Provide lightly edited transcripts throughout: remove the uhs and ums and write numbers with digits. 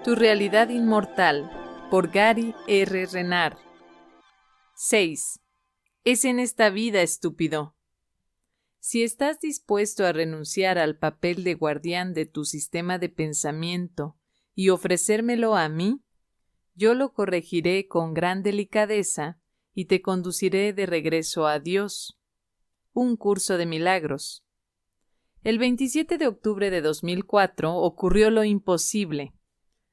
Tu realidad inmortal, por Gary R. Renard. 6. Es en esta vida, estúpido. Si estás dispuesto a renunciar al papel de guardián de tu sistema de pensamiento y ofrecérmelo a mí, yo lo corregiré con gran delicadeza y te conduciré de regreso a Dios. Un curso de milagros. El 27 de octubre de 2004 ocurrió lo imposible.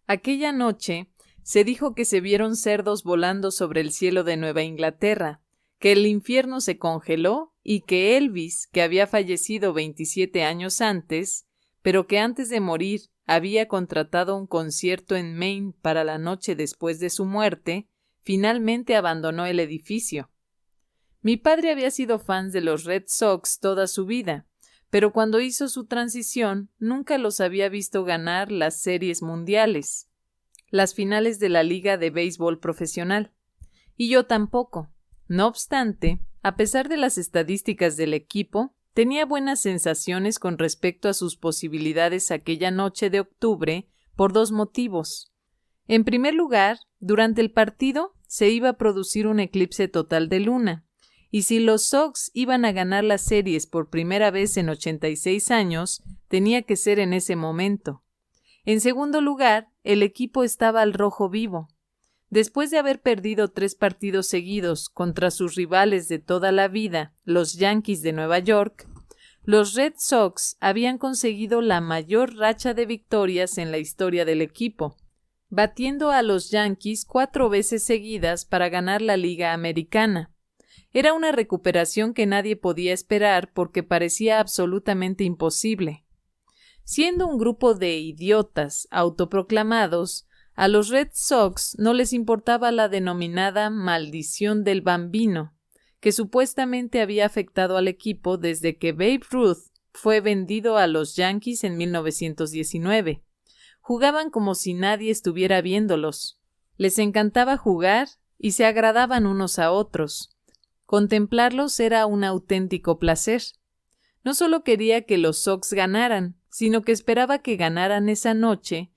Aquella noche se dijo que se vieron cerdos volando sobre el cielo de Nueva Inglaterra, que el infierno se congeló y que Elvis, que había fallecido 27 años antes, pero que antes de morir había contratado un concierto en Maine para la noche después de su muerte, finalmente abandonó el edificio. Mi padre había sido fan de los Red Sox toda su vida, pero cuando hizo su transición nunca los había visto ganar las series mundiales, las finales de la Liga de Béisbol Profesional. Y yo tampoco. No obstante, a pesar de las estadísticas del equipo, tenía buenas sensaciones con respecto a sus posibilidades aquella noche de octubre por dos motivos. En primer lugar, durante el partido se iba a producir un eclipse total de luna, y si los Sox iban a ganar las series por primera vez en 86 años, tenía que ser en ese momento. En segundo lugar, el equipo estaba al rojo vivo. Después de haber perdido 3 partidos seguidos contra sus rivales de toda la vida, los Yankees de Nueva York, los Red Sox habían conseguido la mayor racha de victorias en la historia del equipo, batiendo a los Yankees 4 veces seguidas para ganar la Liga Americana. Era una recuperación que nadie podía esperar porque parecía absolutamente imposible. Siendo un grupo de idiotas autoproclamados, a los Red Sox no les importaba la denominada maldición del bambino, que supuestamente había afectado al equipo desde que Babe Ruth fue vendido a los Yankees en 1919. Jugaban como si nadie estuviera viéndolos. Les encantaba jugar y se agradaban unos a otros. Contemplarlos era un auténtico placer. No solo quería que los Sox ganaran, sino que esperaba que ganaran esa noche,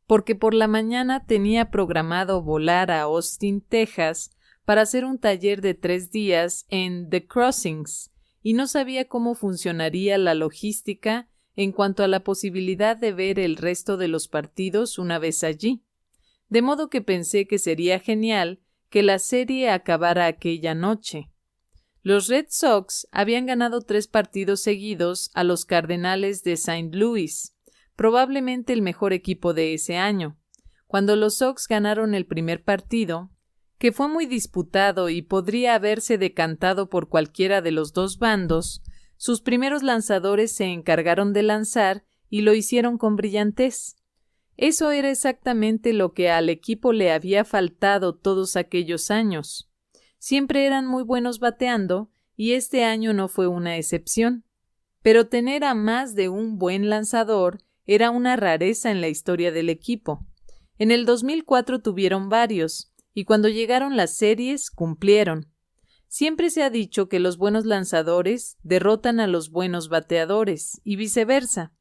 porque por la mañana tenía programado volar a Austin, Texas, para hacer un taller de 3 días en The Crossings, y no sabía cómo funcionaría la logística en cuanto a la posibilidad de ver el resto de los partidos una vez allí. De modo que pensé que sería genial que la serie acabara aquella noche. Los Red Sox habían ganado 3 partidos seguidos a los Cardenales de St. Louis, probablemente el mejor equipo de ese año. Cuando los Sox ganaron el primer partido, que fue muy disputado y podría haberse decantado por cualquiera de los dos bandos, sus primeros lanzadores se encargaron de lanzar y lo hicieron con brillantez. Eso era exactamente lo que al equipo le había faltado todos aquellos años. Siempre eran muy buenos bateando y este año no fue una excepción. Pero tener a más de un buen lanzador era una rareza en la historia del equipo. En el 2004 tuvieron varios, y cuando llegaron las series, cumplieron. Siempre se ha dicho que los buenos lanzadores derrotan a los buenos bateadores, y viceversa.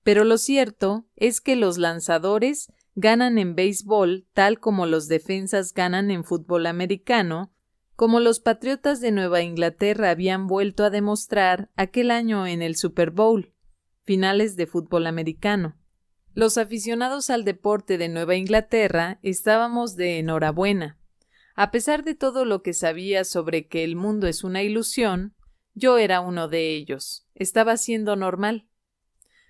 Pero lo cierto es que los lanzadores ganan en béisbol tal como los defensas ganan en fútbol americano, como los Patriotas de Nueva Inglaterra habían vuelto a demostrar aquel año en el Super Bowl, finales de fútbol americano. Los aficionados al deporte de Nueva Inglaterra estábamos de enhorabuena. A pesar de todo lo que sabía sobre que el mundo es una ilusión, yo era uno de ellos. Estaba siendo normal.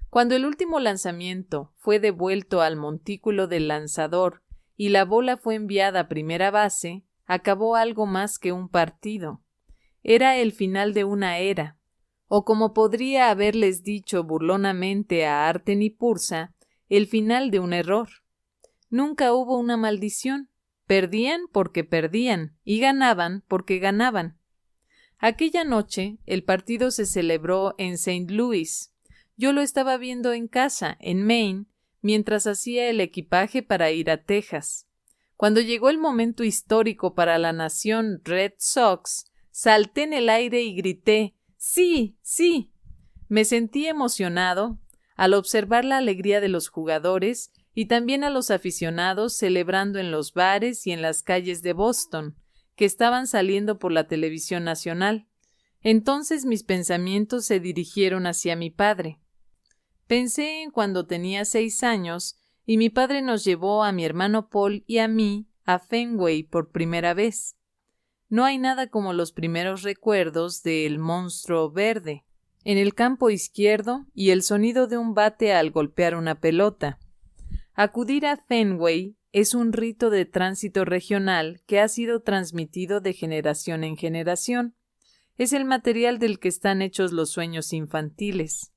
Cuando el último lanzamiento fue devuelto al montículo del lanzador y la bola fue enviada a primera base, acabó algo más que un partido. Era el final de una era, o como podría haberles dicho burlonamente a Arten y Pursa, el final de un error. Nunca hubo una maldición. Perdían porque perdían y ganaban porque ganaban. Aquella noche el partido se celebró en St. Louis. Yo lo estaba viendo en casa, en Maine, mientras hacía el equipaje para ir a Texas. Cuando llegó el momento histórico para la nación Red Sox, salté en el aire y grité ¡sí, sí! Me sentí emocionado al observar la alegría de los jugadores y también a los aficionados celebrando en los bares y en las calles de Boston, que estaban saliendo por la televisión nacional. Entonces mis pensamientos se dirigieron hacia mi padre. Pensé en cuando tenía 6 años y mi padre nos llevó a mi hermano Paul y a mí a Fenway por primera vez. No hay nada como los primeros recuerdos del monstruo verde, en el campo izquierdo y el sonido de un bate al golpear una pelota. Acudir a Fenway es un rito de tránsito regional que ha sido transmitido de generación en generación. Es el material del que están hechos los sueños infantiles.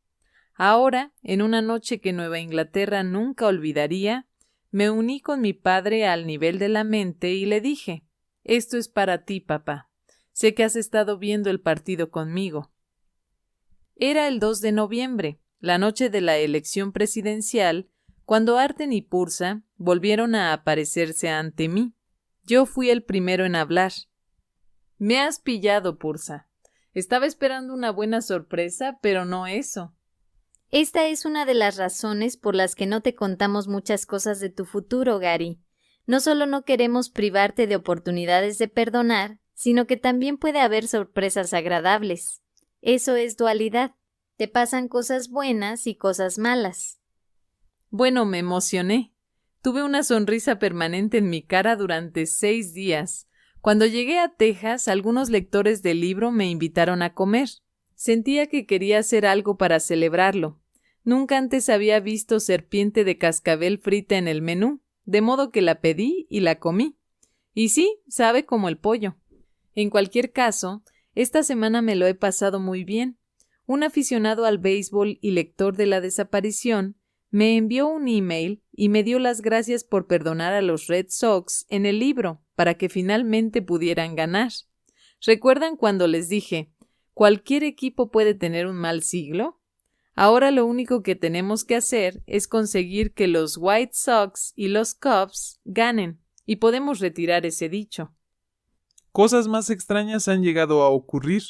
Ahora, en una noche que Nueva Inglaterra nunca olvidaría, me uní con mi padre al nivel de la mente y le dije: «Esto es para ti, papá. Sé que has estado viendo el partido conmigo». Era el 2 de noviembre, la noche de la elección presidencial, cuando Arden y Pursa volvieron a aparecerse ante mí. Yo fui el primero en hablar. «Me has pillado, Pursa. Estaba esperando una buena sorpresa, pero no eso». Esta es una de las razones por las que no te contamos muchas cosas de tu futuro, Gary. No solo no queremos privarte de oportunidades de perdonar, sino que también puede haber sorpresas agradables. Eso es dualidad. Te pasan cosas buenas y cosas malas. Bueno, me emocioné. Tuve una sonrisa permanente en mi cara durante 6 días. Cuando llegué a Texas, algunos lectores del libro me invitaron a comer. Sentía que quería hacer algo para celebrarlo. Nunca antes había visto serpiente de cascabel frita en el menú, de modo que la pedí y la comí. Y sí, sabe como el pollo. En cualquier caso, esta semana me lo he pasado muy bien. Un aficionado al béisbol y lector de La desaparición me envió un email y me dio las gracias por perdonar a los Red Sox en el libro para que finalmente pudieran ganar. ¿Recuerdan cuando les dije: «Cualquier equipo puede tener un mal siglo»? Ahora lo único que tenemos que hacer es conseguir que los White Sox y los Cubs ganen, y podemos retirar ese dicho. Cosas más extrañas han llegado a ocurrir.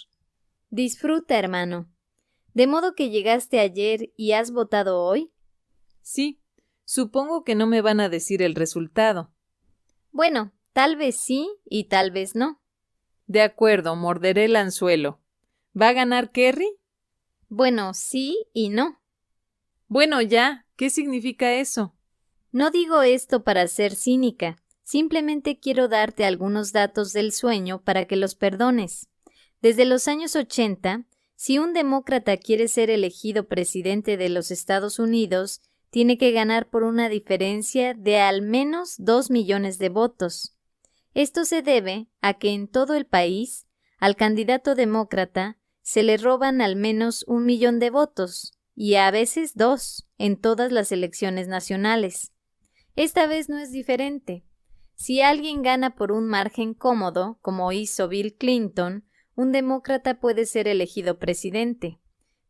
Disfruta, hermano. ¿De modo que llegaste ayer y has votado hoy? Sí, supongo que no me van a decir el resultado. Bueno, tal vez sí y tal vez no. De acuerdo, morderé el anzuelo. ¿Va a ganar Kerry? Bueno, sí y no. Bueno, ya, ¿qué significa eso? No digo esto para ser cínica, simplemente quiero darte algunos datos del sueño para que los perdones. Desde los años 80, si un demócrata quiere ser elegido presidente de los Estados Unidos, tiene que ganar por una diferencia de al menos 2 millones de votos. Esto se debe a que en todo el país, al candidato demócrata se le roban al menos 1 millón de votos, y a veces 2, en todas las elecciones nacionales. Esta vez no es diferente. Si alguien gana por un margen cómodo, como hizo Bill Clinton, un demócrata puede ser elegido presidente.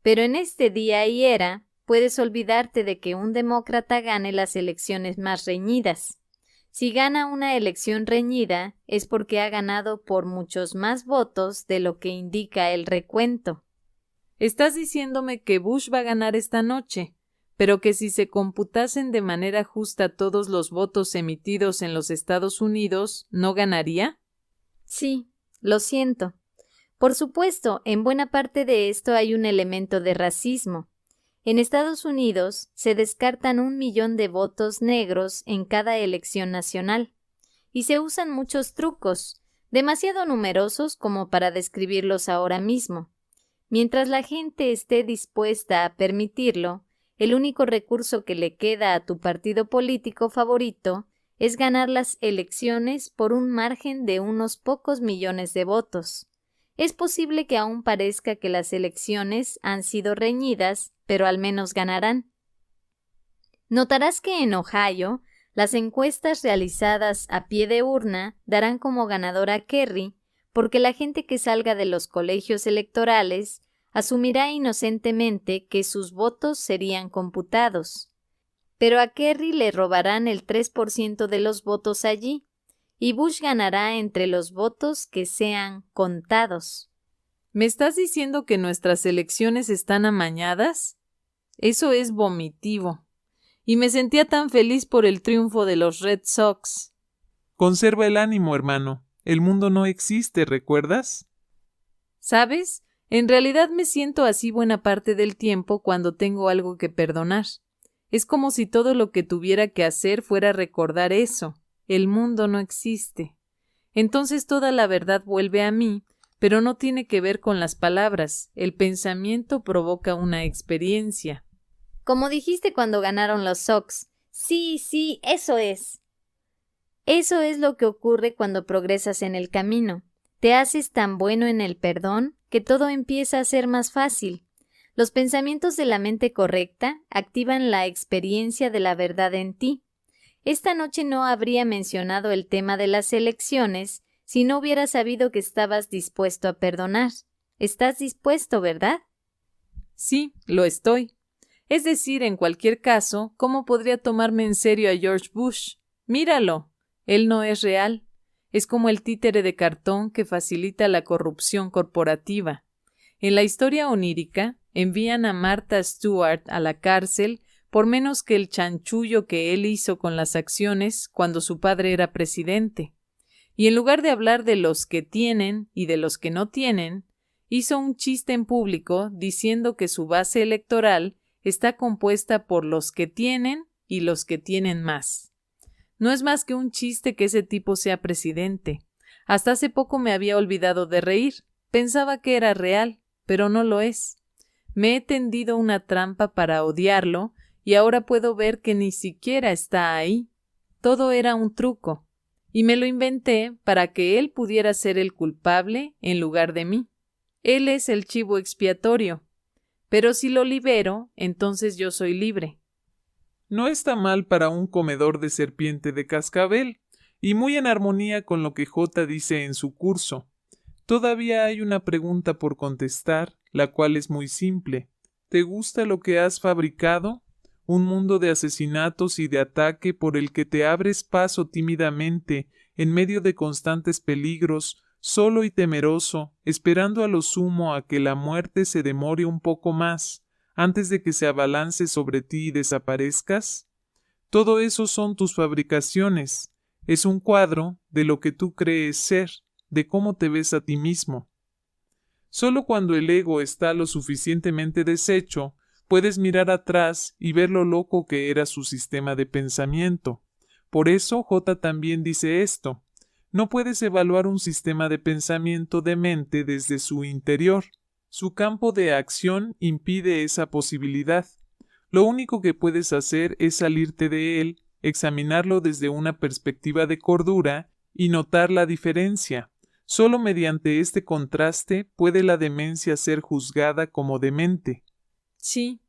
Pero en este día y era, puedes olvidarte de que un demócrata gane las elecciones más reñidas. Si gana una elección reñida, es porque ha ganado por muchos más votos de lo que indica el recuento. Estás diciéndome que Bush va a ganar esta noche, pero que si se computasen de manera justa todos los votos emitidos en los Estados Unidos, ¿no ganaría? Sí, lo siento. Por supuesto, en buena parte de esto hay un elemento de racismo. En Estados Unidos se descartan 1 millón de votos negros en cada elección nacional, y se usan muchos trucos, demasiado numerosos como para describirlos ahora mismo. Mientras la gente esté dispuesta a permitirlo, el único recurso que le queda a tu partido político favorito es ganar las elecciones por un margen de unos pocos millones de votos. Es posible que aún parezca que las elecciones han sido reñidas, pero al menos ganarán. Notarás que en Ohio, las encuestas realizadas a pie de urna darán como ganadora a Kerry, porque la gente que salga de los colegios electorales asumirá inocentemente que sus votos serían computados. Pero a Kerry le robarán el 3% de los votos allí, y Bush ganará entre los votos que sean contados. ¿Me estás diciendo que nuestras elecciones están amañadas? Eso es vomitivo. y me sentía tan feliz por el triunfo de los Red Sox. Conserva el ánimo, hermano. El mundo no existe, ¿recuerdas? ¿Sabes? En realidad me siento así buena parte del tiempo cuando tengo algo que perdonar. Es como si todo lo que tuviera que hacer fuera recordar eso. El mundo no existe. Entonces toda la verdad vuelve a mí, pero no tiene que ver con las palabras. El pensamiento provoca una experiencia. Como dijiste cuando ganaron los Sox. Sí, eso es. Eso es lo que ocurre cuando progresas en el camino. Te haces tan bueno en el perdón que todo empieza a ser más fácil. Los pensamientos de la mente correcta activan la experiencia de la verdad en ti. Esta noche no habría mencionado el tema de las elecciones si no hubiera sabido que estabas dispuesto a perdonar. ¿Estás dispuesto, verdad? Sí, lo estoy. Es decir, en cualquier caso, ¿cómo podría tomarme en serio a George Bush? Míralo. Él no es real. Es como el títere de cartón que facilita la corrupción corporativa. En la historia onírica, envían a Martha Stewart a la cárcel por menos que el chanchullo que él hizo con las acciones cuando su padre era presidente. Y en lugar de hablar de los que tienen y de los que no tienen, hizo un chiste en público diciendo que su base electoral está compuesta por los que tienen y los que tienen más. No es más que un chiste que ese tipo sea presidente. Hasta hace poco me había olvidado de reír. Pensaba que era real, pero no lo es. Me he tendido una trampa para odiarlo y ahora puedo ver que ni siquiera está ahí. Todo era un truco. Y me lo inventé para que él pudiera ser el culpable en lugar de mí. Él es el chivo expiatorio. Pero si lo libero, entonces yo soy libre. No está mal para un comedor de serpiente de cascabel, y muy en armonía con lo que J dice en su curso. Todavía hay una pregunta por contestar, la cual es muy simple. ¿Te gusta lo que has fabricado? Un mundo de asesinatos y de ataque por el que te abres paso tímidamente, en medio de constantes peligros, solo y temeroso, esperando a lo sumo a que la muerte se demore un poco más, antes de que se abalance sobre ti y desaparezcas. Todo eso son tus fabricaciones. Es un cuadro de lo que tú crees ser, de cómo te ves a ti mismo. Solo cuando el ego está lo suficientemente deshecho, puedes mirar atrás y ver lo loco que era su sistema de pensamiento. Por eso J también dice esto. No puedes evaluar un sistema de pensamiento de mente desde su interior. Su campo de acción impide esa posibilidad. Lo único que puedes hacer es salirte de él, examinarlo desde una perspectiva de cordura y notar la diferencia. Solo mediante este contraste puede la demencia ser juzgada como demente. Sí,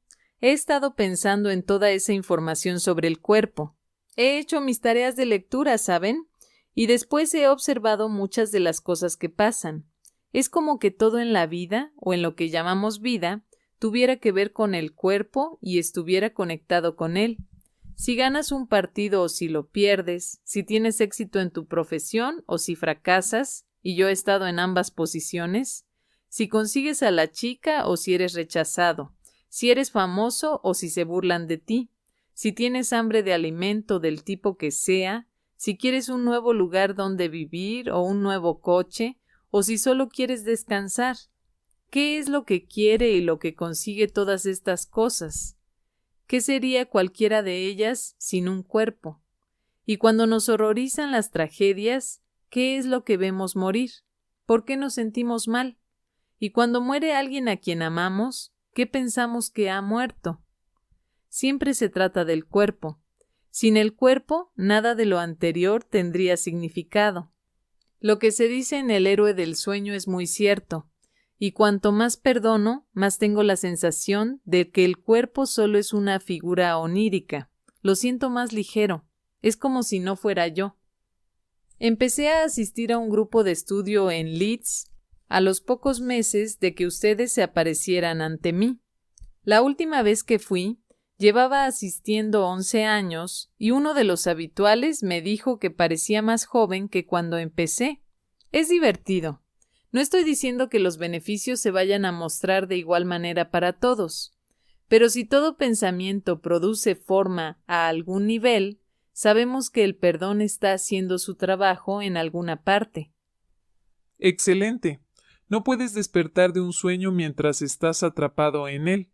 he estado pensando en toda esa información sobre el cuerpo. He hecho mis tareas de lectura, ¿saben? Y después he observado muchas de las cosas que pasan. Es como que todo en la vida, o en lo que llamamos vida, tuviera que ver con el cuerpo y estuviera conectado con él. Si ganas un partido o si lo pierdes, si tienes éxito en tu profesión o si fracasas, y yo he estado en ambas posiciones, si consigues a la chica o si eres rechazado, si eres famoso o si se burlan de ti, si tienes hambre de alimento del tipo que sea, si quieres un nuevo lugar donde vivir o un nuevo coche, o si solo quieres descansar. ¿Qué es lo que quiere y lo que consigue todas estas cosas? ¿Qué sería cualquiera de ellas sin un cuerpo? Y cuando nos horrorizan las tragedias, ¿qué es lo que vemos morir? ¿Por qué nos sentimos mal? Y cuando muere alguien a quien amamos, ¿qué pensamos que ha muerto? Siempre se trata del cuerpo. Sin el cuerpo, nada de lo anterior tendría significado. Lo que se dice en El héroe del sueño es muy cierto, y cuanto más perdono, más tengo la sensación de que el cuerpo solo es una figura onírica. Lo siento más ligero. Es como si no fuera yo. Empecé a asistir a un grupo de estudio en Leeds a los pocos meses de que ustedes se aparecieran ante mí. La última vez que fui, llevaba asistiendo 11 años y uno de los habituales me dijo que parecía más joven que cuando empecé. Es divertido. No estoy diciendo que los beneficios se vayan a mostrar de igual manera para todos, Pero si todo pensamiento produce forma a algún nivel, sabemos que el perdón está haciendo su trabajo en alguna parte. Excelente. No puedes despertar de un sueño mientras estás atrapado en él.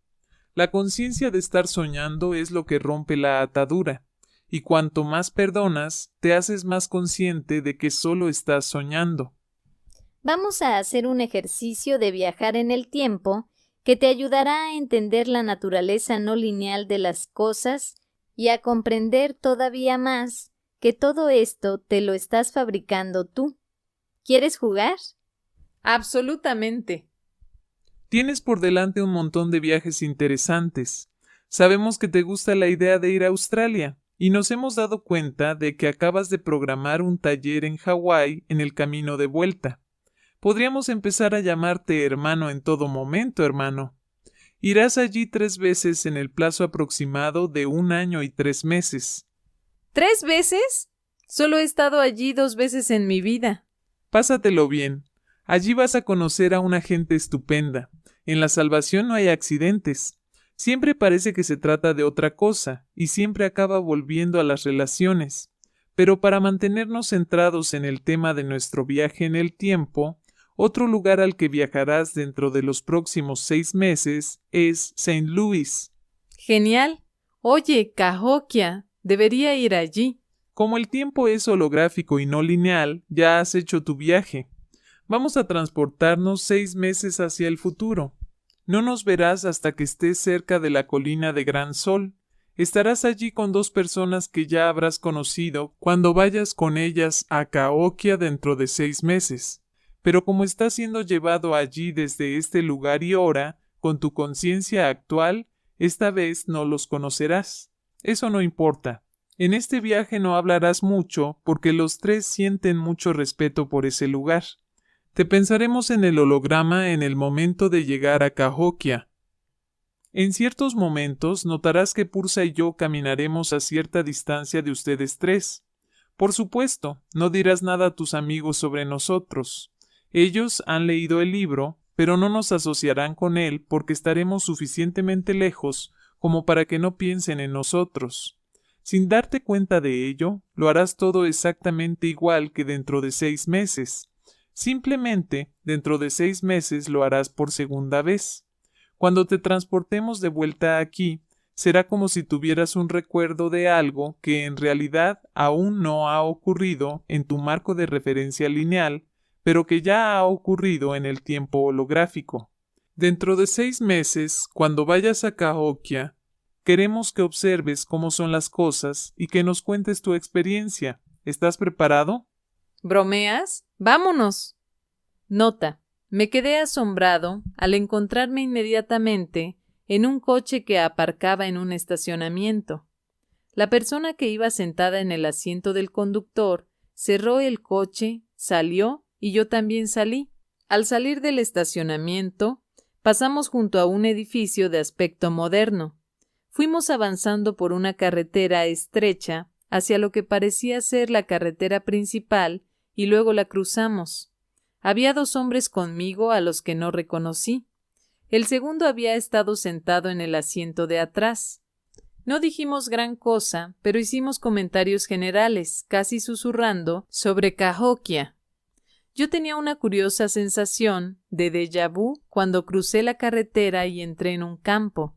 La conciencia de estar soñando es lo que rompe la atadura, y cuanto más perdonas, te haces más consciente de que solo estás soñando. Vamos a hacer un ejercicio de viajar en el tiempo que te ayudará a entender la naturaleza no lineal de las cosas y a comprender todavía más que todo esto te lo estás fabricando tú. ¿Quieres jugar? Absolutamente. Tienes por delante un montón de viajes interesantes. Sabemos que te gusta la idea de ir a Australia, y nos hemos dado cuenta de que acabas de programar un taller en Hawái en el camino de vuelta. Podríamos empezar a llamarte hermano en todo momento, hermano. Irás allí 3 veces en el plazo aproximado de 1 año y 3 meses. ¿3 veces? Solo he estado allí 2 veces en mi vida. Pásatelo bien. Allí vas a conocer a una gente estupenda. En la salvación no hay accidentes. Siempre parece que se trata de otra cosa, y siempre acaba volviendo a las relaciones. Pero para mantenernos centrados en el tema de nuestro viaje en el tiempo, otro lugar al que viajarás dentro de los próximos 6 meses es St. Louis. Genial. Oye, Cahokia, debería ir allí. Como el tiempo es holográfico y no lineal, ya has hecho tu viaje. Vamos a transportarnos 6 meses hacia el futuro. No nos verás hasta que estés cerca de la colina de Gran Sol. Estarás allí con 2 personas que ya habrás conocido cuando vayas con ellas a Cahokia dentro de 6 meses. Pero como estás siendo llevado allí desde este lugar y hora, con tu conciencia actual, esta vez no los conocerás. Eso no importa. En este viaje no hablarás mucho porque los 3 sienten mucho respeto por ese lugar. Te pensaremos en el holograma en el momento de llegar a Cahokia. En ciertos momentos notarás que Pursa y yo caminaremos a cierta distancia de ustedes 3. Por supuesto, no dirás nada a tus amigos sobre nosotros. Ellos han leído el libro, pero no nos asociarán con él porque estaremos suficientemente lejos como para que no piensen en nosotros. Sin darte cuenta de ello, lo harás todo exactamente igual que dentro de 6 meses. Simplemente, dentro de 6 meses lo harás por segunda vez. Cuando te transportemos de vuelta aquí, será como si tuvieras un recuerdo de algo que en realidad aún no ha ocurrido en tu marco de referencia lineal, pero que ya ha ocurrido en el tiempo holográfico. Dentro de 6 meses, cuando vayas a Cahokia, queremos que observes cómo son las cosas y que nos cuentes tu experiencia. ¿Estás preparado? ¿Bromeas? ¡Vámonos! Nota. Me quedé asombrado al encontrarme inmediatamente en un coche que aparcaba en un estacionamiento. La persona que iba sentada en el asiento del conductor cerró el coche, salió y yo también salí. Al salir del estacionamiento, pasamos junto a un edificio de aspecto moderno. Fuimos avanzando por una carretera estrecha hacia lo que parecía ser la carretera principal y luego la cruzamos. Había 2 hombres conmigo a los que no reconocí. El segundo había estado sentado en el asiento de atrás. No dijimos gran cosa, pero hicimos comentarios generales, casi susurrando, sobre Cahokia. Yo tenía una curiosa sensación de déjà vu cuando crucé la carretera y entré en un campo.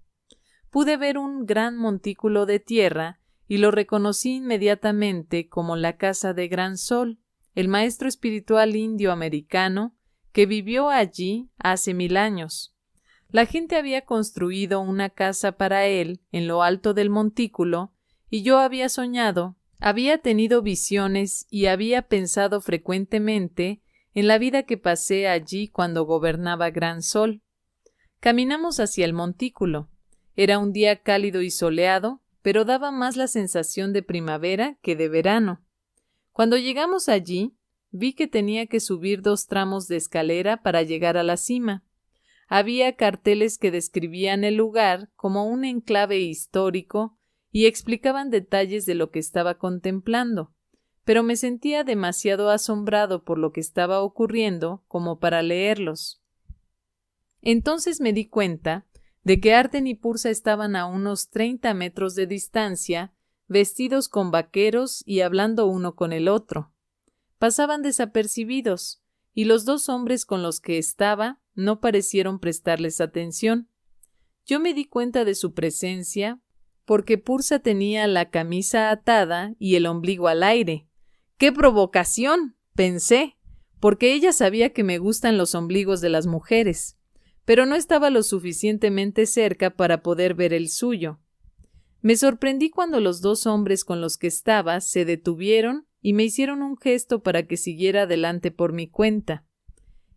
Pude ver un gran montículo de tierra y lo reconocí inmediatamente como la casa de Gran Sol, el maestro espiritual indio-americano que vivió allí hace 1000 años. La gente había construido una casa para él en lo alto del montículo y yo había soñado, había tenido visiones y había pensado frecuentemente en la vida que pasé allí cuando gobernaba Gran Sol. Caminamos hacia el montículo. Era un día cálido y soleado, pero daba más la sensación de primavera que de verano. Cuando llegamos allí, vi que tenía que subir 2 tramos de escalera para llegar a la cima. Había carteles que describían el lugar como un enclave histórico y explicaban detalles de lo que estaba contemplando, pero me sentía demasiado asombrado por lo que estaba ocurriendo como para leerlos. Entonces me di cuenta de que Arten y Pursa estaban a unos 30 metros de distancia, vestidos con vaqueros y hablando uno con el otro. Pasaban desapercibidos, y los dos hombres con los que estaba no parecieron prestarles atención. Yo me di cuenta de su presencia porque Pursa tenía la camisa atada y el ombligo al aire. ¡Qué provocación!, pensé, porque ella sabía que me gustan los ombligos de las mujeres, pero no estaba lo suficientemente cerca para poder ver el suyo. Me sorprendí cuando los dos hombres con los que estaba se detuvieron y me hicieron un gesto para que siguiera adelante por mi cuenta.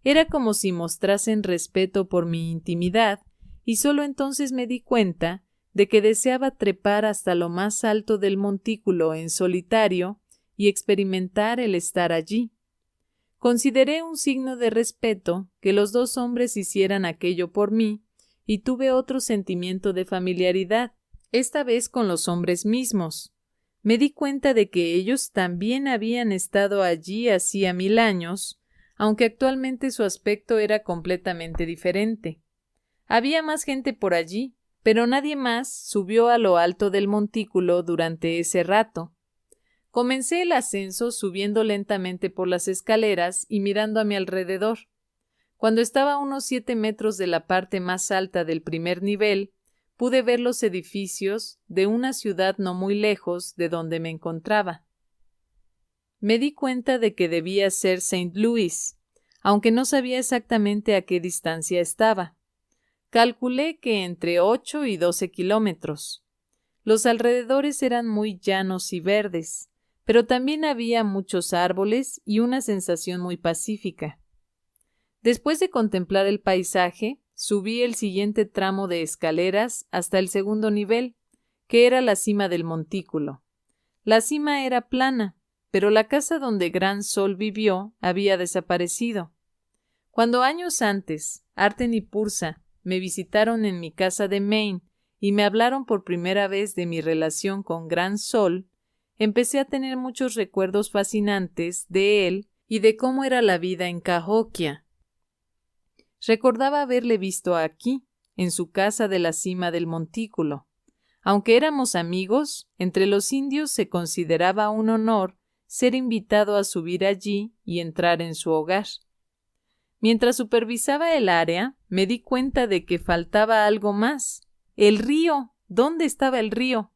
Era como si mostrasen respeto por mi intimidad, y solo entonces me di cuenta de que deseaba trepar hasta lo más alto del montículo en solitario y experimentar el estar allí. Consideré un signo de respeto que los dos hombres hicieran aquello por mí, y tuve otro sentimiento de familiaridad, esta vez con los hombres mismos. Me di cuenta de que ellos también habían estado allí hacía 1000 años, aunque actualmente su aspecto era completamente diferente. Había más gente por allí, pero nadie más subió a lo alto del montículo durante ese rato. Comencé el ascenso subiendo lentamente por las escaleras y mirando a mi alrededor. Cuando estaba a unos 7 metros de la parte más alta del primer nivel, pude ver los edificios de una ciudad no muy lejos de donde me encontraba. Me di cuenta de que debía ser St. Louis, aunque no sabía exactamente a qué distancia estaba. Calculé que entre 8 y 12 kilómetros. Los alrededores eran muy llanos y verdes, pero también había muchos árboles y una sensación muy pacífica. Después de contemplar el paisaje, subí el siguiente tramo de escaleras hasta el segundo nivel, que era la cima del montículo. La cima era plana, pero la casa donde Gran Sol vivió había desaparecido. Cuando años antes, Arten y Pursa me visitaron en mi casa de Maine y me hablaron por primera vez de mi relación con Gran Sol, empecé a tener muchos recuerdos fascinantes de él y de cómo era la vida en Cahokia. Recordaba haberle visto aquí, en su casa de la cima del montículo. Aunque éramos amigos, entre los indios se consideraba un honor ser invitado a subir allí y entrar en su hogar. Mientras supervisaba el área, me di cuenta de que faltaba algo más. ¡El río! ¿Dónde estaba el río?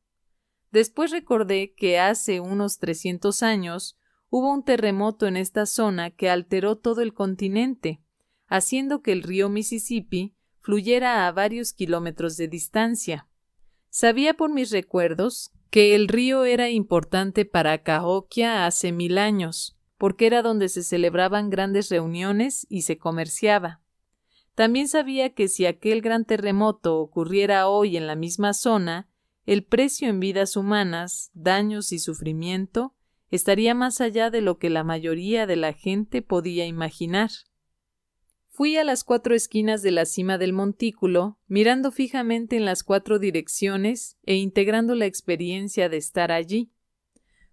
Después recordé que hace unos 300 años hubo un terremoto en esta zona que alteró todo el continente, haciendo que el río Mississippi fluyera a varios kilómetros de distancia. Sabía por mis recuerdos que el río era importante para Cahokia hace 1000 años, porque era donde se celebraban grandes reuniones y se comerciaba. También sabía que si aquel gran terremoto ocurriera hoy en la misma zona, el precio en vidas humanas, daños y sufrimiento estaría más allá de lo que la mayoría de la gente podía imaginar. Fui a las 4 esquinas de la cima del montículo, mirando fijamente en las 4 direcciones e integrando la experiencia de estar allí.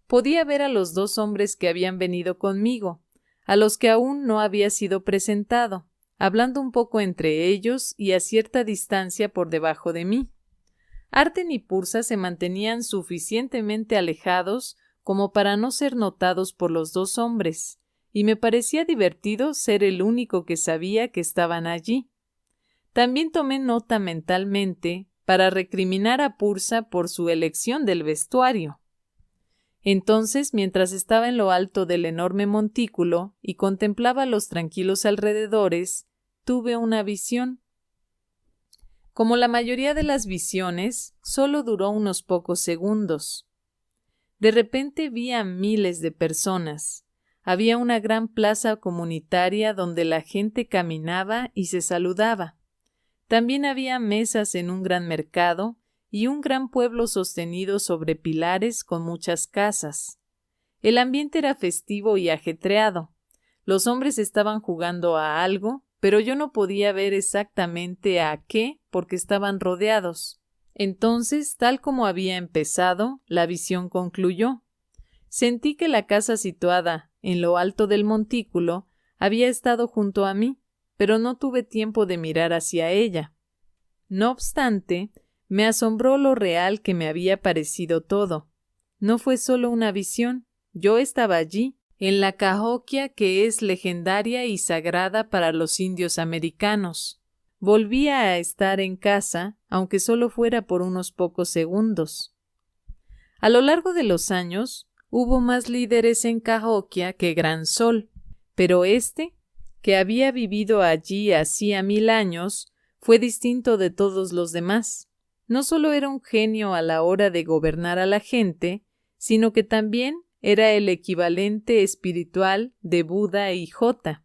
Podía ver a los 2 hombres que habían venido conmigo, a los que aún no había sido presentado, hablando un poco entre ellos y a cierta distancia por debajo de mí. Arten y Pursa se mantenían suficientemente alejados como para no ser notados por los 2 hombres, y me parecía divertido ser el único que sabía que estaban allí. También tomé nota mentalmente para recriminar a Pursa por su elección del vestuario. Entonces, mientras estaba en lo alto del enorme montículo y contemplaba los tranquilos alrededores, tuve una visión. Como la mayoría de las visiones, solo duró unos pocos segundos. De repente vi a miles de personas. Había una gran plaza comunitaria donde la gente caminaba y se saludaba. También había mesas en un gran mercado y un gran pueblo sostenido sobre pilares con muchas casas. El ambiente era festivo y ajetreado. Los hombres estaban jugando a algo, pero yo no podía ver exactamente a qué porque estaban rodeados. Entonces, tal como había empezado, la visión concluyó. Sentí que la casa situada en lo alto del montículo había estado junto a mí, pero no tuve tiempo de mirar hacia ella. No obstante, me asombró lo real que me había parecido todo. No fue solo una visión, yo estaba allí, en la Cahokia que es legendaria y sagrada para los indios americanos. Volvía a estar en casa, aunque solo fuera por unos pocos segundos. A lo largo de los años, hubo más líderes en Cahokia que Gran Sol, pero que había vivido allí hacía 1000 años, fue distinto de todos los demás. No solo era un genio a la hora de gobernar a la gente, sino que también era el equivalente espiritual de Buda y Jota.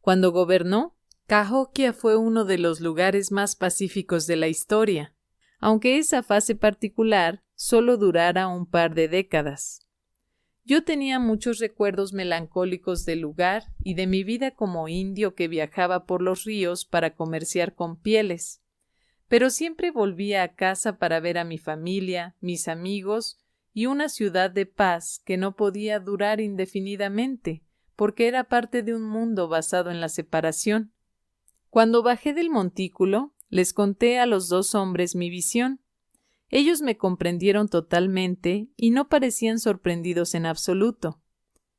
Cuando gobernó, Cahokia fue uno de los lugares más pacíficos de la historia, aunque esa fase particular solo durara un par de décadas. Yo tenía muchos recuerdos melancólicos del lugar y de mi vida como indio que viajaba por los ríos para comerciar con pieles, pero siempre volvía a casa para ver a mi familia, mis amigos y una ciudad de paz que no podía durar indefinidamente, porque era parte de un mundo basado en la separación. Cuando bajé del montículo, les conté a los 2 hombres mi visión. Ellos me comprendieron totalmente y no parecían sorprendidos en absoluto.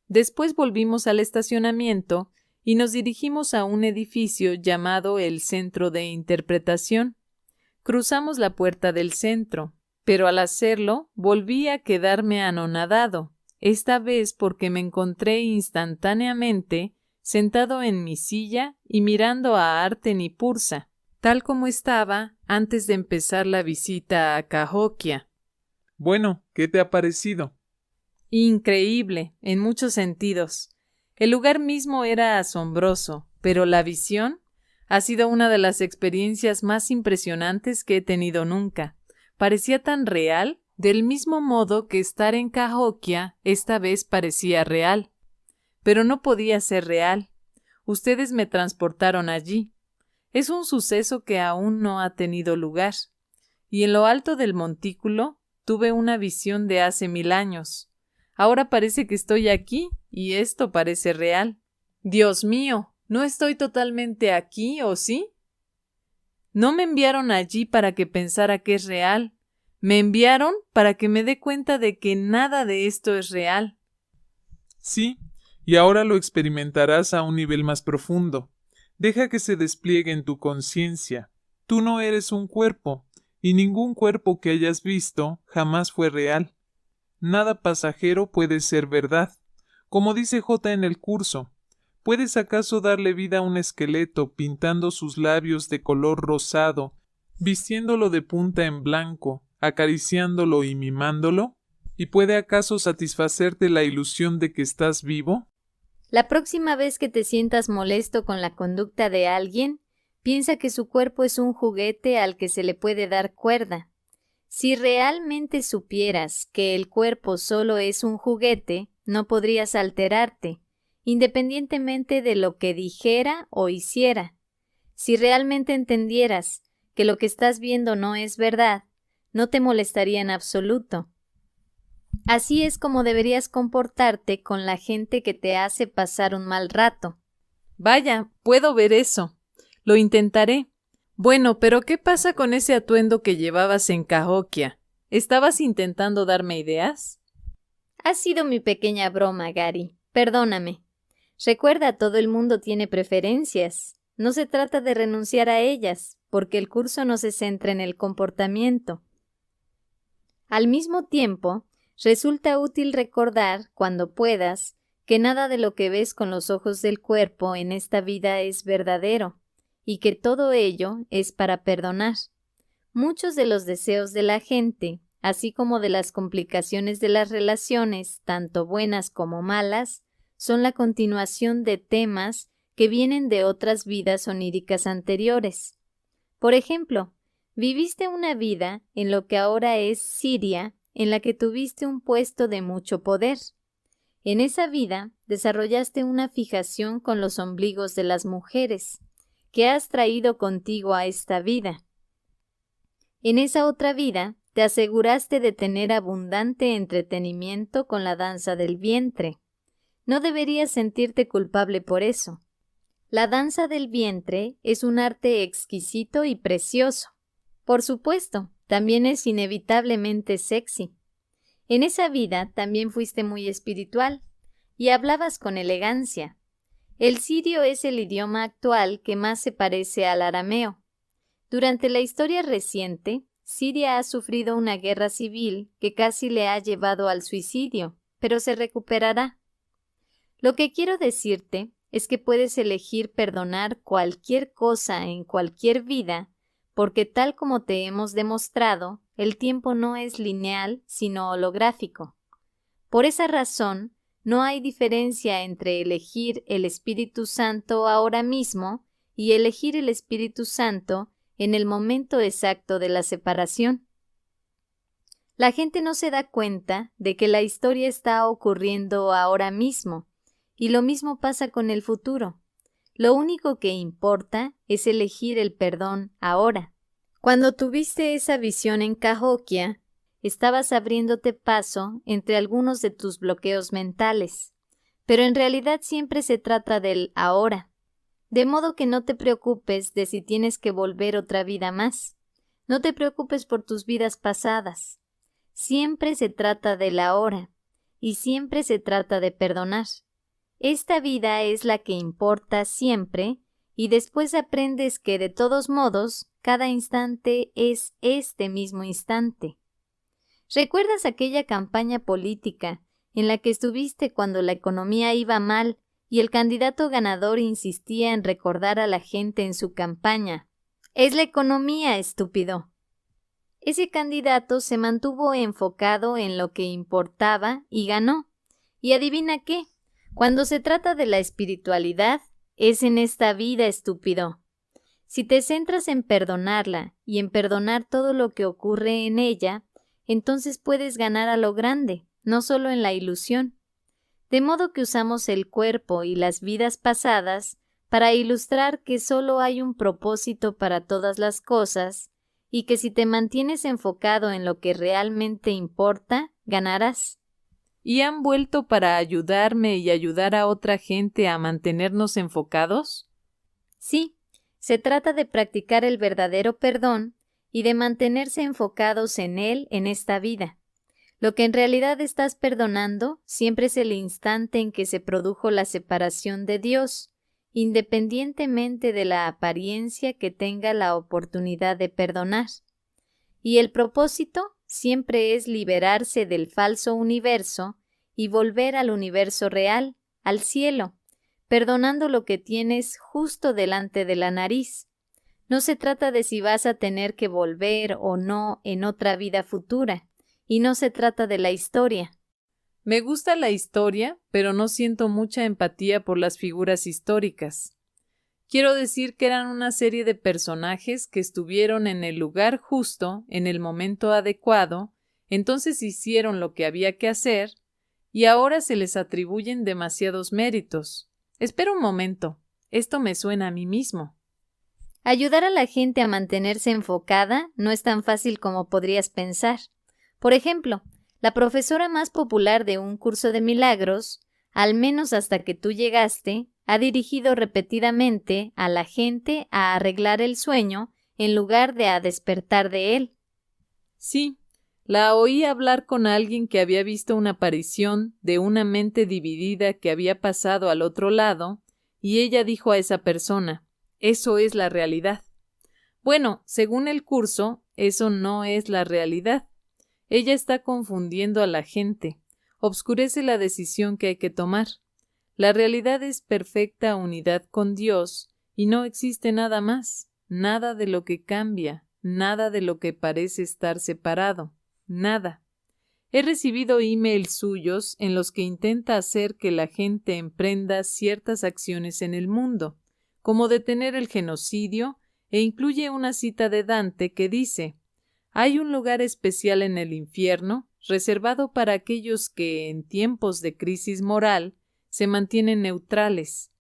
Después volvimos al estacionamiento y nos dirigimos a un edificio llamado el Centro de Interpretación. Cruzamos la puerta del centro, pero al hacerlo volví a quedarme anonadado, esta vez porque me encontré instantáneamente sentado en mi silla y mirando a Arten y Pursa, tal como estaba antes de empezar la visita a Cahokia. Bueno, ¿qué te ha parecido? Increíble, en muchos sentidos. El lugar mismo era asombroso, pero la visión ha sido una de las experiencias más impresionantes que he tenido nunca. Parecía tan real, del mismo modo que estar en Cahokia esta vez parecía real. Pero no podía ser real. Ustedes me transportaron allí. Es un suceso que aún no ha tenido lugar. Y en lo alto del montículo tuve una visión de hace 1000 años. Ahora parece que estoy aquí y esto parece real. Dios mío, ¿no estoy totalmente aquí, o sí? No me enviaron allí para que pensara que es real. Me enviaron para que me dé cuenta de que nada de esto es real. Sí, y ahora lo experimentarás a un nivel más profundo. Deja que se despliegue en tu conciencia. Tú no eres un cuerpo, y ningún cuerpo que hayas visto jamás fue real. Nada pasajero puede ser verdad. Como dice J en el curso, ¿puedes acaso darle vida a un esqueleto pintando sus labios de color rosado, vistiéndolo de punta en blanco, acariciándolo y mimándolo? ¿Y puede acaso satisfacerte la ilusión de que estás vivo? La próxima vez que te sientas molesto con la conducta de alguien, piensa que su cuerpo es un juguete al que se le puede dar cuerda. Si realmente supieras que el cuerpo solo es un juguete, no podrías alterarte, independientemente de lo que dijera o hiciera. Si realmente entendieras que lo que estás viendo no es verdad, no te molestaría en absoluto. Así es como deberías comportarte con la gente que te hace pasar un mal rato. Vaya, puedo ver eso. Lo intentaré. Bueno, pero ¿qué pasa con ese atuendo que llevabas en Cahokia? ¿Estabas intentando darme ideas? Ha sido mi pequeña broma, Gary. Perdóname. Recuerda, todo el mundo tiene preferencias. No se trata de renunciar a ellas, porque el curso no se centra en el comportamiento. Al mismo tiempo, resulta útil recordar, cuando puedas, que nada de lo que ves con los ojos del cuerpo en esta vida es verdadero, y que todo ello es para perdonar. Muchos de los deseos de la gente, así como de las complicaciones de las relaciones, tanto buenas como malas, son la continuación de temas que vienen de otras vidas oníricas anteriores. Por ejemplo, viviste una vida en lo que ahora es Siria, en la que tuviste un puesto de mucho poder. En esa vida desarrollaste una fijación con los ombligos de las mujeres, que has traído contigo a esta vida. En esa otra vida te aseguraste de tener abundante entretenimiento con la danza del vientre. No deberías sentirte culpable por eso. La danza del vientre es un arte exquisito y precioso. Por supuesto, también es inevitablemente sexy. En esa vida también fuiste muy espiritual y hablabas con elegancia. El sirio es el idioma actual que más se parece al arameo. Durante la historia reciente, Siria ha sufrido una guerra civil que casi le ha llevado al suicidio, pero se recuperará. Lo que quiero decirte es que puedes elegir perdonar cualquier cosa en cualquier vida, porque tal como te hemos demostrado, el tiempo no es lineal, sino holográfico. Por esa razón, no hay diferencia entre elegir el Espíritu Santo ahora mismo y elegir el Espíritu Santo en el momento exacto de la separación. La gente no se da cuenta de que la historia está ocurriendo ahora mismo, y lo mismo pasa con el futuro. Lo único que importa es elegir el perdón ahora. Cuando tuviste esa visión en Cahokia, estabas abriéndote paso entre algunos de tus bloqueos mentales, pero en realidad siempre se trata del ahora. De modo que no te preocupes de si tienes que volver otra vida más. No te preocupes por tus vidas pasadas. Siempre se trata del ahora, y siempre se trata de perdonar. Esta vida es la que importa siempre, y después aprendes que de todos modos, cada instante es este mismo instante. ¿Recuerdas aquella campaña política en la que estuviste cuando la economía iba mal y el candidato ganador insistía en recordar a la gente en su campaña? Es la economía, estúpido. Ese candidato se mantuvo enfocado en lo que importaba y ganó. ¿Y adivina qué? Cuando se trata de la espiritualidad, es en esta vida, estúpido. Si te centras en perdonarla y en perdonar todo lo que ocurre en ella, entonces puedes ganar a lo grande, no solo en la ilusión. De modo que usamos el cuerpo y las vidas pasadas para ilustrar que solo hay un propósito para todas las cosas y que si te mantienes enfocado en lo que realmente importa, ganarás. ¿Y han vuelto para ayudarme y ayudar a otra gente a mantenernos enfocados? Sí, se trata de practicar el verdadero perdón y de mantenerse enfocados en él en esta vida. Lo que en realidad estás perdonando siempre es el instante en que se produjo la separación de Dios, independientemente de la apariencia que tenga la oportunidad de perdonar. Y el propósito siempre es liberarse del falso universo y volver al universo real, al cielo, perdonando lo que tienes justo delante de la nariz. No se trata de si vas a tener que volver o no en otra vida futura, y no se trata de la historia. Me gusta la historia, pero no siento mucha empatía por las figuras históricas. Quiero decir que eran una serie de personajes que estuvieron en el lugar justo, en el momento adecuado, entonces hicieron lo que había que hacer, y ahora se les atribuyen demasiados méritos. Espera un momento, esto me suena a mí mismo. Ayudar a la gente a mantenerse enfocada no es tan fácil como podrías pensar. Por ejemplo, la profesora más popular de un curso de milagros, al menos hasta que tú llegaste, ha dirigido repetidamente a la gente a arreglar el sueño en lugar de a despertar de él. Sí, la oí hablar con alguien que había visto una aparición de una mente dividida que había pasado al otro lado, y ella dijo a esa persona: «Eso es la realidad». Bueno, según el curso, eso no es la realidad. Ella está confundiendo a la gente, obscurece la decisión que hay que tomar. La realidad es perfecta unidad con Dios y no existe nada más, nada de lo que cambia, nada de lo que parece estar separado, nada. He recibido emails suyos en los que intenta hacer que la gente emprenda ciertas acciones en el mundo, como detener el genocidio, e incluye una cita de Dante que dice: «Hay un lugar especial en el infierno reservado para aquellos que, en tiempos de crisis moral, se mantienen neutrales»,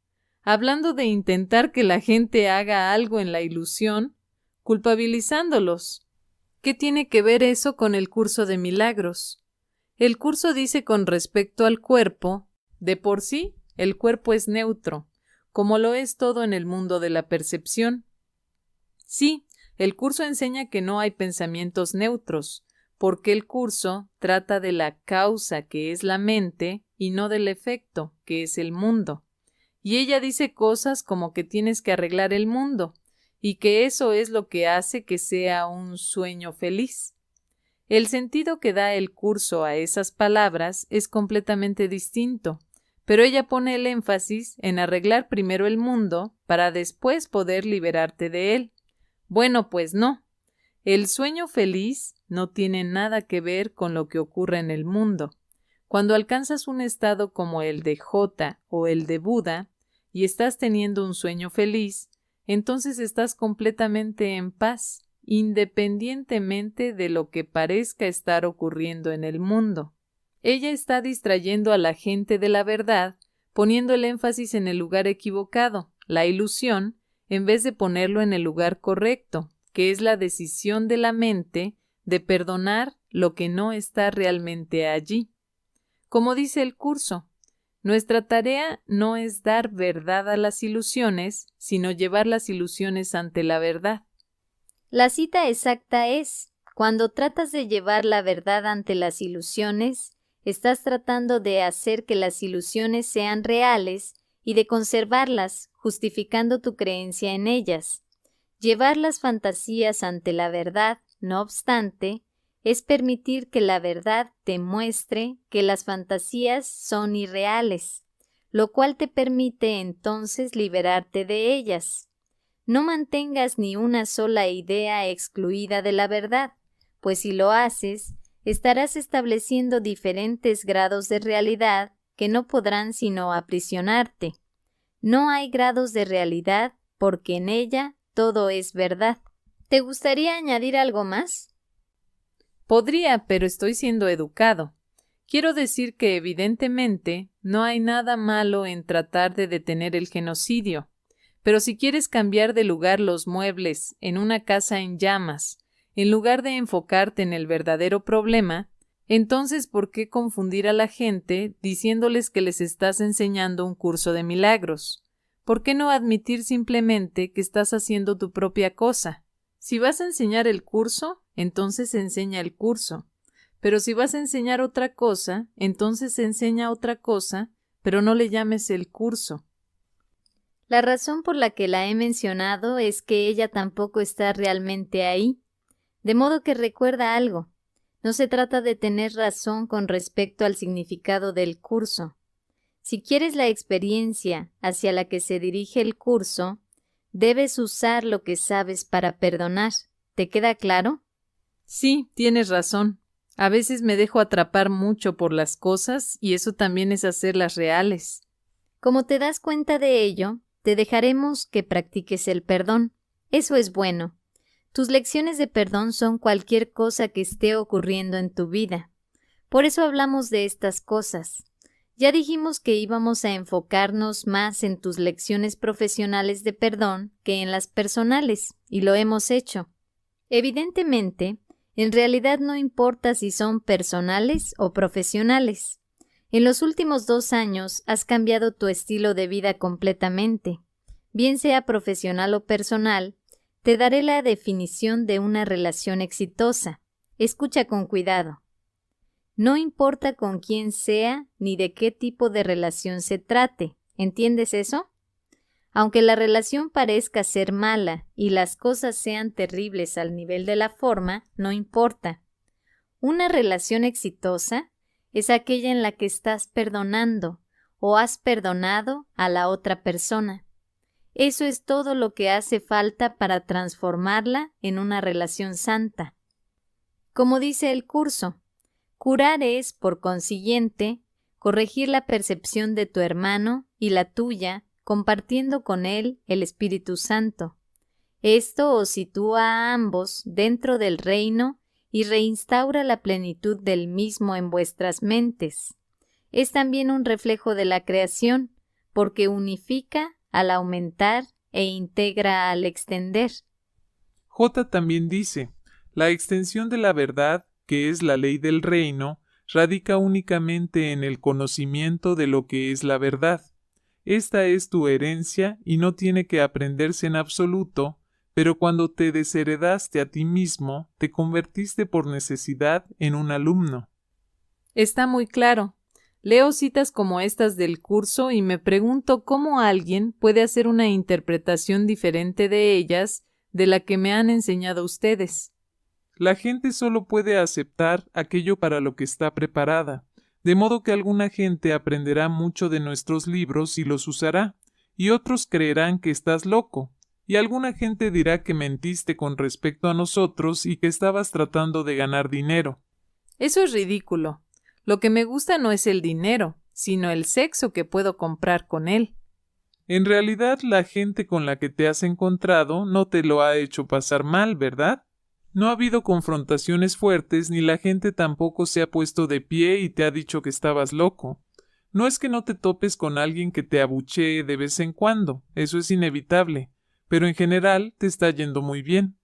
hablando de intentar que la gente haga algo en la ilusión, culpabilizándolos. ¿Qué tiene que ver eso con el curso de milagros? El curso dice con respecto al cuerpo, de por sí, el cuerpo es neutro, como lo es todo en el mundo de la percepción. Sí, El curso enseña que no hay pensamientos neutros, porque el curso trata de la causa, que es la mente, y no del efecto, que es el mundo. Y ella dice cosas como que tienes que arreglar el mundo, y que eso es lo que hace que sea un sueño feliz. El sentido que da el curso a esas palabras es completamente distinto, pero ella pone el énfasis en arreglar primero el mundo para después poder liberarte de él. Bueno, pues no. El sueño feliz no tiene nada que ver con lo que ocurre en el mundo. Cuando alcanzas un estado como el de Jota o el de Buda y estás teniendo un sueño feliz, entonces estás completamente en paz, independientemente de lo que parezca estar ocurriendo en el mundo. Ella está distrayendo a la gente de la verdad, poniendo el énfasis en el lugar equivocado, la ilusión, en vez de ponerlo en el lugar correcto, que es la decisión de la mente de perdonar lo que no está realmente allí. Como dice el curso, nuestra tarea no es dar verdad a las ilusiones, sino llevar las ilusiones ante la verdad. La cita exacta es: cuando tratas de llevar la verdad ante las ilusiones, estás tratando de hacer que las ilusiones sean reales y de conservarlas, justificando tu creencia en ellas. Llevar las fantasías ante la verdad, no obstante, es permitir que la verdad te muestre que las fantasías son irreales, lo cual te permite entonces liberarte de ellas. No mantengas ni una sola idea excluida de la verdad, pues si lo haces, estarás estableciendo diferentes grados de realidad que no podrán sino aprisionarte. No hay grados de realidad porque en ella todo es verdad. ¿Te gustaría añadir algo más? Podría, pero estoy siendo educado. Quiero decir que evidentemente no hay nada malo en tratar de detener el genocidio, pero si quieres cambiar de lugar los muebles en una casa en llamas, en lugar de enfocarte en el verdadero problema, entonces ¿por qué confundir a la gente diciéndoles que les estás enseñando un curso de milagros? ¿Por qué no admitir simplemente que estás haciendo tu propia cosa? Si vas a enseñar el curso, entonces enseña el curso. Pero si vas a enseñar otra cosa, entonces enseña otra cosa, pero no le llames el curso. La razón por la que la he mencionado es que ella tampoco está realmente ahí. De modo que recuerda algo. No se trata de tener razón con respecto al significado del curso. Si quieres la experiencia hacia la que se dirige el curso, debes usar lo que sabes para perdonar. ¿Te queda claro? Sí, tienes razón. A veces me dejo atrapar mucho por las cosas y eso también es hacerlas reales. Como te das cuenta de ello, te dejaremos que practiques el perdón. Eso es bueno. Tus lecciones de perdón son cualquier cosa que esté ocurriendo en tu vida. Por eso hablamos de estas cosas. Ya dijimos que íbamos a enfocarnos más en tus lecciones profesionales de perdón que en las personales, y lo hemos hecho. Evidentemente, en realidad no importa si son personales o profesionales. En los últimos 2 años has cambiado tu estilo de vida completamente. Bien sea profesional o personal, te daré la definición de una relación exitosa. Escucha con cuidado. No importa con quién sea ni de qué tipo de relación se trate. ¿Entiendes eso? Aunque la relación parezca ser mala y las cosas sean terribles al nivel de la forma, no importa. Una relación exitosa es aquella en la que estás perdonando o has perdonado a la otra persona. Eso es todo lo que hace falta para transformarla en una relación santa. Como dice el curso, curar es, por consiguiente, corregir la percepción de tu hermano y la tuya, compartiendo con él el Espíritu Santo. Esto os sitúa a ambos dentro del reino y reinstaura la plenitud del mismo en vuestras mentes. Es también un reflejo de la creación, porque unifica al aumentar e integra al extender. J también dice, la extensión de la verdad, que es la ley del reino, radica únicamente en el conocimiento de lo que es la verdad. Esta es tu herencia y no tiene que aprenderse en absoluto, pero cuando te desheredaste a ti mismo, te convertiste por necesidad en un alumno. Está muy claro. Leo citas como estas del curso y me pregunto cómo alguien puede hacer una interpretación diferente de ellas de la que me han enseñado ustedes. La gente solo puede aceptar aquello para lo que está preparada, de modo que alguna gente aprenderá mucho de nuestros libros y los usará, y otros creerán que estás loco, y alguna gente dirá que mentiste con respecto a nosotros y que estabas tratando de ganar dinero. Eso es ridículo. Lo que me gusta no es el dinero, sino el sexo que puedo comprar con él. En realidad, la gente con la que te has encontrado no te lo ha hecho pasar mal, ¿verdad? No ha habido confrontaciones fuertes ni la gente tampoco se ha puesto de pie y te ha dicho que estabas loco. No es que no te topes con alguien que te abuchee de vez en cuando, eso es inevitable, pero en general te está yendo muy bien.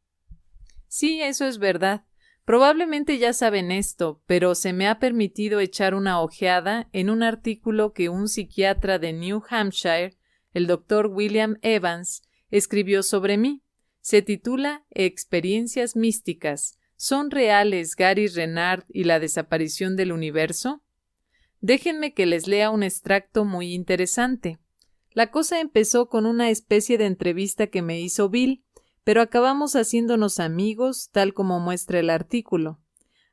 Sí, eso es verdad. Probablemente ya saben esto, pero se me ha permitido echar una ojeada en un artículo que un psiquiatra de New Hampshire, el Dr. William Evans, escribió sobre mí. Se titula Experiencias místicas. ¿Son reales Gary Renard y la desaparición del universo? Déjenme que les lea un extracto muy interesante. La cosa empezó con una especie de entrevista que me hizo Bill, pero acabamos haciéndonos amigos, tal como muestra el artículo.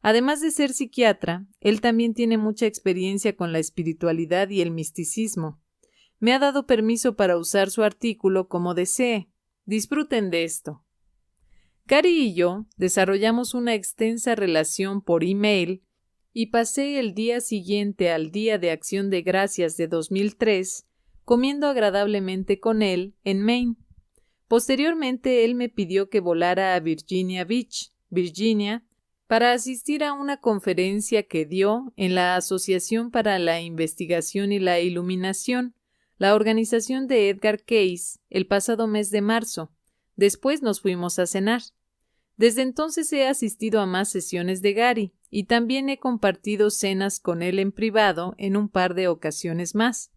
Además de ser psiquiatra, él también tiene mucha experiencia con la espiritualidad y el misticismo. Me ha dado permiso para usar su artículo como desee. Disfruten de esto. Gary y yo desarrollamos una extensa relación por email y pasé el día siguiente al Día de Acción de Gracias de 2003 comiendo agradablemente con él en Maine. Posteriormente, él me pidió que volara a Virginia Beach, Virginia, para asistir a una conferencia que dio en la Asociación para la Investigación y la Iluminación, la organización de Edgar Cayce, el pasado mes de marzo. Después nos fuimos a cenar. Desde entonces he asistido a más sesiones de Gary y también he compartido cenas con él en privado en un par de ocasiones más.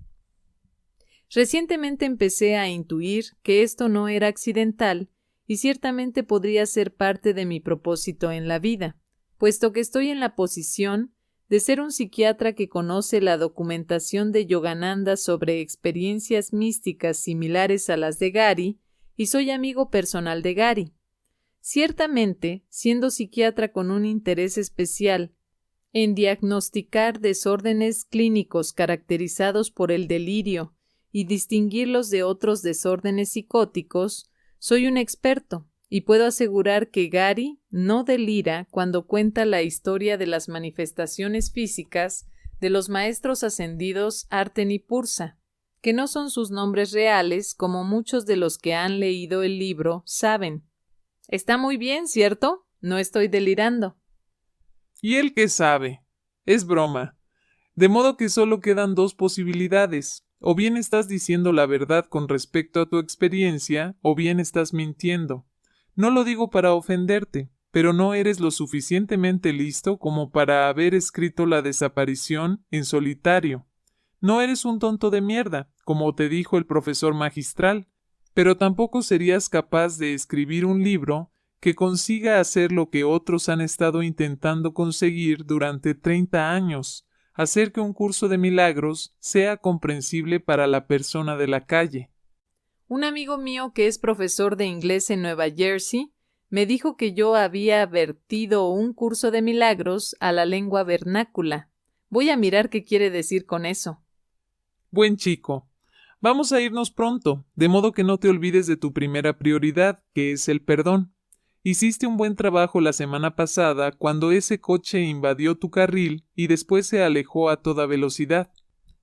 Recientemente empecé a intuir que esto no era accidental y ciertamente podría ser parte de mi propósito en la vida, puesto que estoy en la posición de ser un psiquiatra que conoce la documentación de Yogananda sobre experiencias místicas similares a las de Gary y soy amigo personal de Gary. Ciertamente, siendo psiquiatra con un interés especial en diagnosticar desórdenes clínicos caracterizados por el delirio y distinguirlos de otros desórdenes psicóticos, soy un experto y puedo asegurar que Gary no delira cuando cuenta la historia de las manifestaciones físicas de los maestros ascendidos Arten y Pursa, que no son sus nombres reales como muchos de los que han leído el libro saben. Está muy bien, ¿cierto? No estoy delirando. ¿Y él qué sabe? Es broma. De modo que solo quedan dos posibilidades. O bien estás diciendo la verdad con respecto a tu experiencia, o bien estás mintiendo. No lo digo para ofenderte, pero no eres lo suficientemente listo como para haber escrito la desaparición en solitario. No eres un tonto de mierda, como te dijo el profesor magistral, pero tampoco serías capaz de escribir un libro que consiga hacer lo que otros han estado intentando conseguir durante 30 años. Hacer que un curso de milagros sea comprensible para la persona de la calle. Un amigo mío que es profesor de inglés en Nueva Jersey me dijo que yo había vertido un curso de milagros a la lengua vernácula. Voy a mirar qué quiere decir con eso. Buen chico. Vamos a irnos pronto, de modo que no te olvides de tu primera prioridad, que es el perdón. Hiciste un buen trabajo la semana pasada cuando ese coche invadió tu carril y después se alejó a toda velocidad.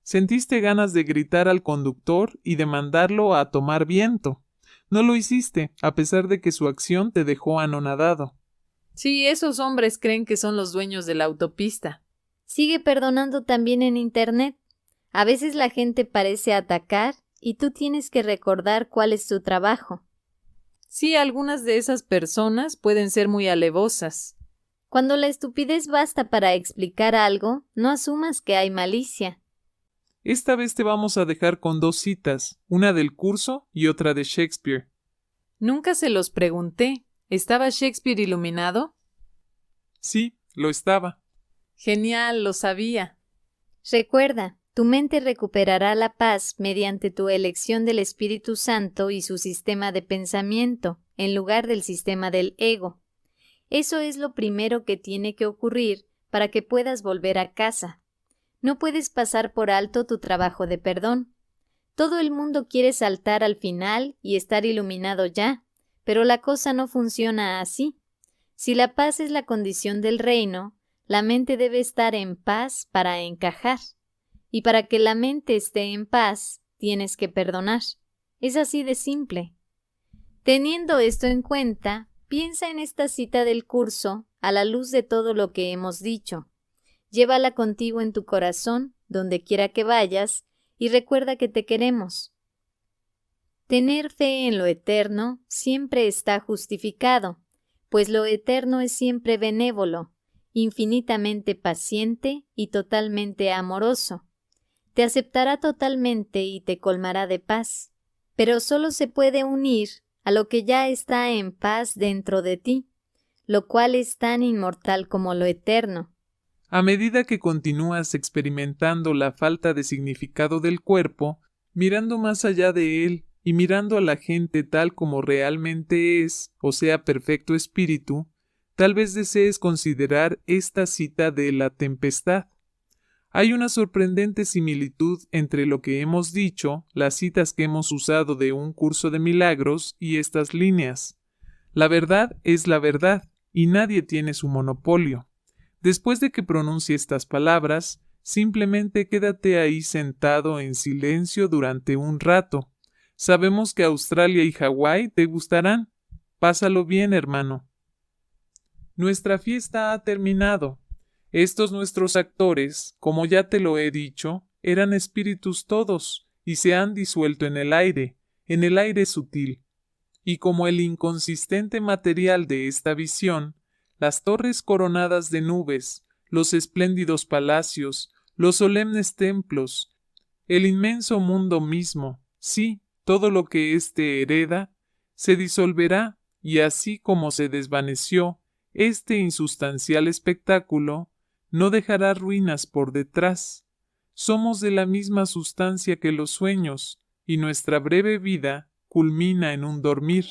Sentiste ganas de gritar al conductor y de mandarlo a tomar viento. No lo hiciste, a pesar de que su acción te dejó anonadado. Sí, esos hombres creen que son los dueños de la autopista. Sigue perdonando también en Internet. A veces la gente parece atacar y tú tienes que recordar cuál es tu trabajo. Sí, algunas de esas personas pueden ser muy alevosas. Cuando la estupidez basta para explicar algo, no asumas que hay malicia. Esta vez te vamos a dejar con dos citas, una del curso y otra de Shakespeare. Nunca se los pregunté. ¿Estaba Shakespeare iluminado? Sí, lo estaba. Genial, lo sabía. Recuerda, tu mente recuperará la paz mediante tu elección del Espíritu Santo y su sistema de pensamiento, en lugar del sistema del ego. Eso es lo primero que tiene que ocurrir para que puedas volver a casa. No puedes pasar por alto tu trabajo de perdón. Todo el mundo quiere saltar al final y estar iluminado ya, pero la cosa no funciona así. Si la paz es la condición del reino, la mente debe estar en paz para encajar. Y para que la mente esté en paz, tienes que perdonar. Es así de simple. Teniendo esto en cuenta, piensa en esta cita del curso a la luz de todo lo que hemos dicho. Llévala contigo en tu corazón, donde quiera que vayas, y recuerda que te queremos. Tener fe en lo eterno siempre está justificado, pues lo eterno es siempre benévolo, infinitamente paciente y totalmente amoroso. Te aceptará totalmente y te colmará de paz, pero solo se puede unir a lo que ya está en paz dentro de ti, lo cual es tan inmortal como lo eterno. A medida que continúas experimentando la falta de significado del cuerpo, mirando más allá de él y mirando a la gente tal como realmente es, o sea, perfecto espíritu, tal vez desees considerar esta cita de la tempestad. Hay una sorprendente similitud entre lo que hemos dicho, las citas que hemos usado de un curso de milagros y estas líneas. La verdad es la verdad, y nadie tiene su monopolio. Después de que pronuncie estas palabras, simplemente quédate ahí sentado en silencio durante un rato. Sabemos que Australia y Hawái te gustarán. Pásalo bien, hermano. Nuestra fiesta ha terminado. Estos nuestros actores, como ya te lo he dicho, eran espíritus todos, y se han disuelto en el aire sutil. Y como el inconsistente material de esta visión, las torres coronadas de nubes, los espléndidos palacios, los solemnes templos, el inmenso mundo mismo, sí, todo lo que éste hereda, se disolverá, y así como se desvaneció este insustancial espectáculo, no dejará ruinas por detrás. Somos de la misma sustancia que los sueños, y nuestra breve vida culmina en un dormir.